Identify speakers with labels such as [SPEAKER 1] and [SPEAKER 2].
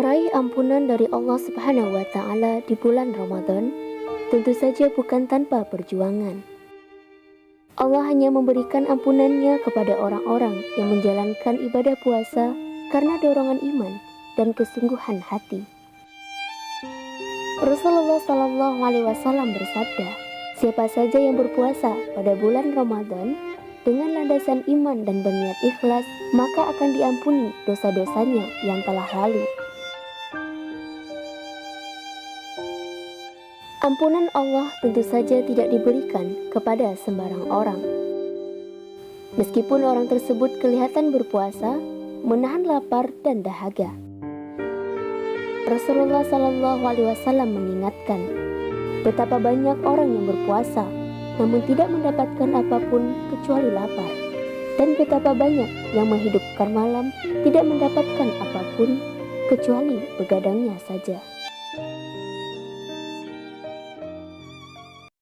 [SPEAKER 1] Meraih ampunan dari Allah Subhanahu wa Ta'ala di bulan Ramadan tentu saja bukan tanpa perjuangan. Allah hanya memberikan ampunannya kepada orang-orang yang menjalankan ibadah puasa karena dorongan iman dan kesungguhan hati. Rasulullah Shallallahu Alaihi Wasallam bersabda, siapa saja yang berpuasa pada bulan Ramadan dengan landasan iman dan berniat ikhlas, maka akan diampuni dosa-dosanya yang telah lalu. Ampunan Allah tentu saja tidak diberikan kepada sembarang orang. Meskipun orang tersebut kelihatan berpuasa, menahan lapar dan dahaga. Rasulullah Shallallahu Alaihi Wasallam mengingatkan, betapa banyak orang yang berpuasa, namun tidak mendapatkan apapun kecuali lapar, dan betapa banyak yang menghidupkan malam tidak mendapatkan apapun kecuali begadangnya saja.